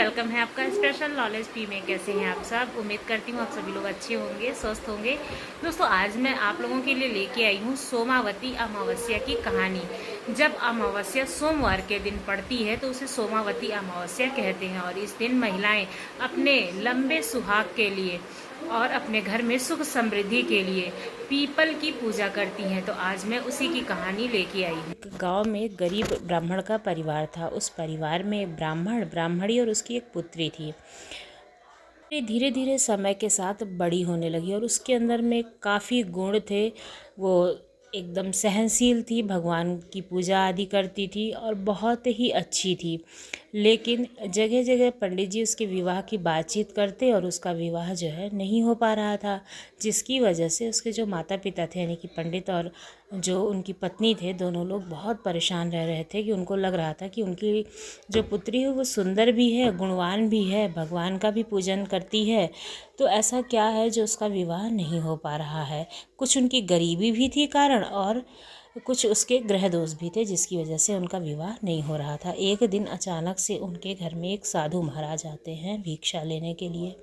Welcome है आपका special knowledge P में। कैसे हैं आप सब? उम्मीद करती हूँ आप सभी लोग अच्छे होंगे, स्वस्थ होंगे। दोस्तों, आज मैं आप लोगों के लिए लेके आई हूँ सोमावती अमावस्या की कहानी। जब अमावस्या सोमवार के दिन पड़ती है तो उसे सोमावती अमावस्या कहते हैं, और इस दिन महिलाएं अपने लंबे सुहाग के लिए और अपने घर में सुख समृद्धि के लिए पीपल की पूजा करती हैं। तो आज मैं उसी की कहानी लेके आई हूँ। गांव में एक गरीब ब्राह्मण का परिवार था। उस परिवार में ब्राह्मण, ब्राह्मणी और उसकी एक पुत्री थी। धीरे धीरे समय के साथ बड़ी होने लगी और उसके अंदर में काफ़ी गुण थे। वो एकदम सहनशील थी, भगवान की पूजा आदि करती थी और बहुत ही अच्छी थी। लेकिन जगह जगह पंडित जी उसके विवाह की बातचीत करते और उसका विवाह जो है नहीं हो पा रहा था, जिसकी वजह से उसके जो माता पिता थे यानी कि पंडित और जो उनकी पत्नी थे, दोनों लोग बहुत परेशान रह रहे थे कि उनको लग रहा था कि उनकी जो पुत्री है वो सुंदर भी है, गुणवान भी है, भगवान का भी पूजन करती है, तो ऐसा क्या है जो उसका विवाह नहीं हो पा रहा है। कुछ उनकी गरीबी भी थी कारण, और कुछ उसके ग्रह दोष भी थे जिसकी वजह से उनका विवाह नहीं हो रहा था। एक दिन अचानक से उनके घर में एक साधु महाराज आते हैं भिक्षा लेने के लिए।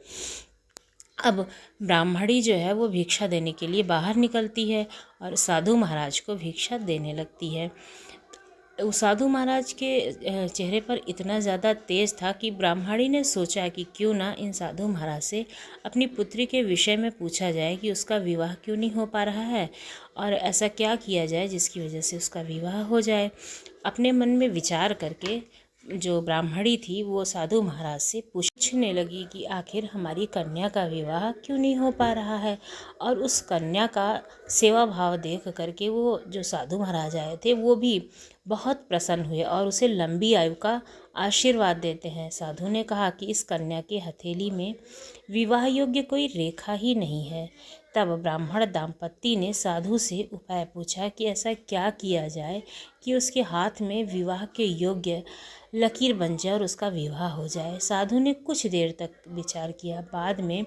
अब ब्राह्मणी जो है वो भिक्षा देने के लिए बाहर निकलती है और साधु महाराज को भिक्षा देने लगती है। उस साधु महाराज के चेहरे पर इतना ज़्यादा तेज था कि ब्राह्मणी ने सोचा कि क्यों ना इन साधु महाराज से अपनी पुत्री के विषय में पूछा जाए कि उसका विवाह क्यों नहीं हो पा रहा है और ऐसा क्या किया जाए जिसकी वजह से उसका विवाह हो जाए। अपने मन में विचार करके जो ब्राह्मणी थी वो साधु महाराज से पूछने लगी कि आखिर हमारी कन्या का विवाह क्यों नहीं हो पा रहा है। और उस कन्या का सेवा भाव देख करके वो जो साधु महाराज आए थे वो भी बहुत प्रसन्न हुए और उसे लंबी आयु का आशीर्वाद देते हैं। साधु ने कहा कि इस कन्या के हथेली में विवाह योग्य कोई रेखा ही नहीं है। तब ब्राह्मण दाम्पत्य ने साधु से उपाय पूछा कि ऐसा क्या किया जाए कि उसके हाथ में विवाह के योग्य लकीर बन जाए और उसका विवाह हो जाए। साधु ने कुछ देर तक विचार किया, बाद में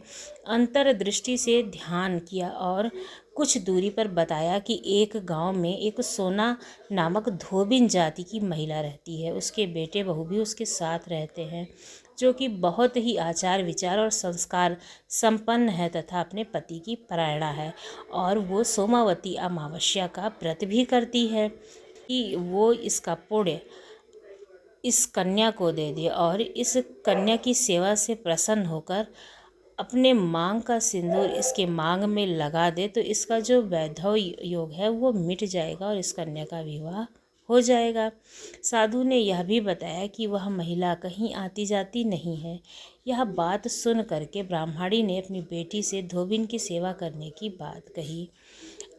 अंतर्दृष्टि से ध्यान किया और कुछ दूरी पर बताया कि एक गांव में एक सोना नामक धोबिन जाति की महिला रहती है। उसके बेटे बहू भी उसके साथ रहते हैं, जो कि बहुत ही आचार विचार और संस्कार संपन्न है तथा अपने पति की परायणा है। और वो सोमावती अमावस्या का व्रत भी करती है कि वो इसका पुण्य इस कन्या को दे दे और इस कन्या की सेवा से प्रसन्न होकर अपने मांग का सिंदूर इसके मांग में लगा दे, तो इसका जो वैधव्य योग है वो मिट जाएगा और इस कन्या का विवाह हो जाएगा। साधु ने यह भी बताया कि वह महिला कहीं आती जाती नहीं है। यह बात सुन करके ब्राह्मणी ने अपनी बेटी से धोबिन की सेवा करने की बात कही।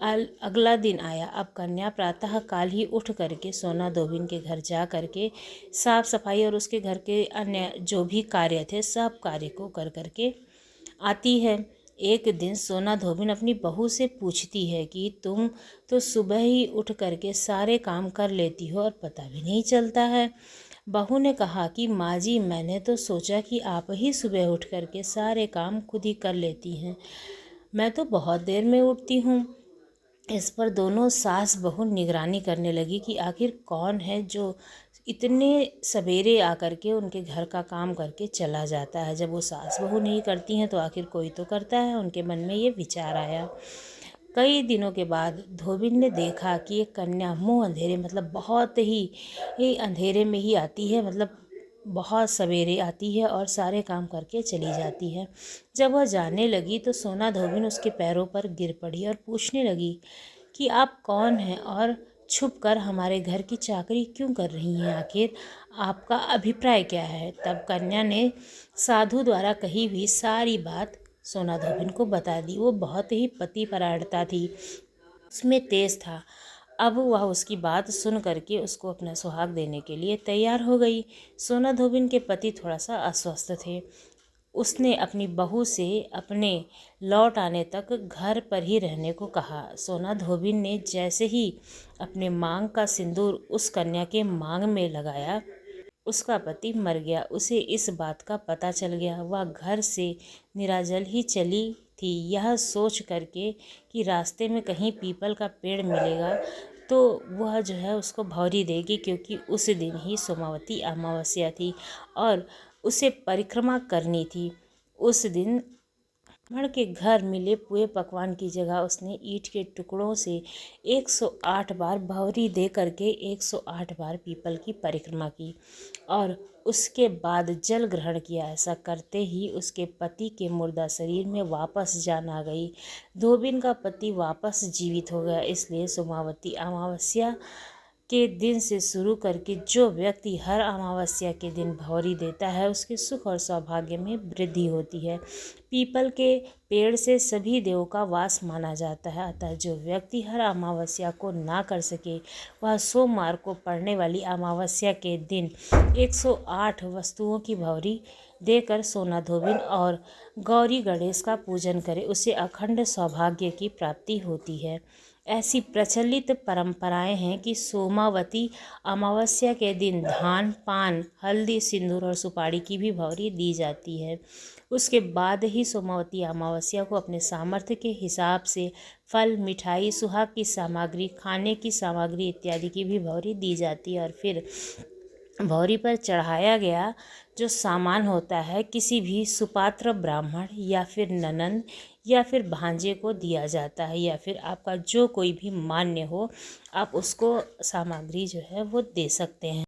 अगला दिन आया। अब कन्या प्रातः काल ही उठ करके सोना धोबिन के घर जा करके साफ सफाई और उसके घर के अन्य जो भी कार्य थे सब कार्य को कर करके आती है। एक दिन सोना धोबिन अपनी बहू से पूछती है कि तुम तो सुबह ही उठ करके सारे काम कर लेती हो और पता भी नहीं चलता है। बहू ने कहा कि माँ जी, मैंने तो सोचा कि आप ही सुबह उठ करके सारे काम खुद ही कर लेती हैं, मैं तो बहुत देर में उठती हूँ। इस पर दोनों सास बहू निगरानी करने लगी कि आखिर कौन है जो इतने सवेरे आकर के उनके घर का काम करके चला जाता है। जब वो सास बहू नहीं करती हैं तो आखिर कोई तो करता है। उनके मन में ये विचार आया। कई दिनों के बाद धोबिन ने देखा कि एक कन्या मुँह अंधेरे, मतलब बहुत ही अंधेरे में ही आती है, मतलब बहुत सवेरे आती है और सारे काम करके चली जाती है। जब वह जाने लगी तो सोना धोबिन उसके पैरों पर गिर पड़ी और पूछने लगी कि आप कौन हैं और छुप कर हमारे घर की चाकरी क्यों कर रही हैं, आखिर आपका अभिप्राय क्या है। तब कन्या ने साधु द्वारा कही हुई सारी बात सोना धोबिन को बता दी। वो बहुत ही पतिपरायणता थी, उसमें तेज था। अब वह उसकी बात सुन करके उसको अपना सुहाग देने के लिए तैयार हो गई। सोना धोबिन के पति थोड़ा सा अस्वस्थ थे। उसने अपनी बहू से अपने लौट आने तक घर पर ही रहने को कहा। सोना धोबिन ने जैसे ही अपने मांग का सिंदूर उस कन्या के मांग में लगाया, उसका पति मर गया। उसे इस बात का पता चल गया। वह घर से निराजल ही चली थी, यह सोच करके कि रास्ते में कहीं पीपल का पेड़ मिलेगा तो वह जो है उसको भौरी देगी, क्योंकि उस दिन ही सोमावती अमावस्या थी और उसे परिक्रमा करनी थी। उस दिन ब्राह्मण के घर मिले पुए पकवान की जगह उसने ईंट के टुकड़ों से 108 बार भौरी दे करके 108 बार पीपल की परिक्रमा की और उसके बाद जल ग्रहण किया। ऐसा करते ही उसके पति के मुर्दा शरीर में वापस जान आ गई। धोबिन का पति वापस जीवित हो गया। इसलिए सोमावती अमावस्या के दिन से शुरू करके जो व्यक्ति हर अमावस्या के दिन भौरी देता है उसके सुख और सौभाग्य में वृद्धि होती है। पीपल के पेड़ से सभी देवों का वास माना जाता है। अतः जो व्यक्ति हर अमावस्या को ना कर सके वह सोमवार को पड़ने वाली अमावस्या के दिन 108 वस्तुओं की भौरी देकर सोना धोबिन और गौरी गणेश का पूजन करे, उसे अखंड सौभाग्य की प्राप्ति होती है। ऐसी प्रचलित परंपराएं हैं कि सोमावती अमावस्या के दिन धान, पान, हल्दी, सिंदूर और सुपारी की भी भौरी दी जाती है। उसके बाद ही सोमावती अमावस्या को अपने सामर्थ्य के हिसाब से फल, मिठाई, सुहाग की सामग्री, खाने की सामग्री इत्यादि की भी भौरी दी जाती है। और फिर भौरी पर चढ़ाया गया जो सामान होता है किसी भी सुपात्र ब्राह्मण या फिर ननंद या फिर भांजे को दिया जाता है, या फिर आपका जो कोई भी मान्य हो आप उसको सामग्री जो है वो दे सकते हैं।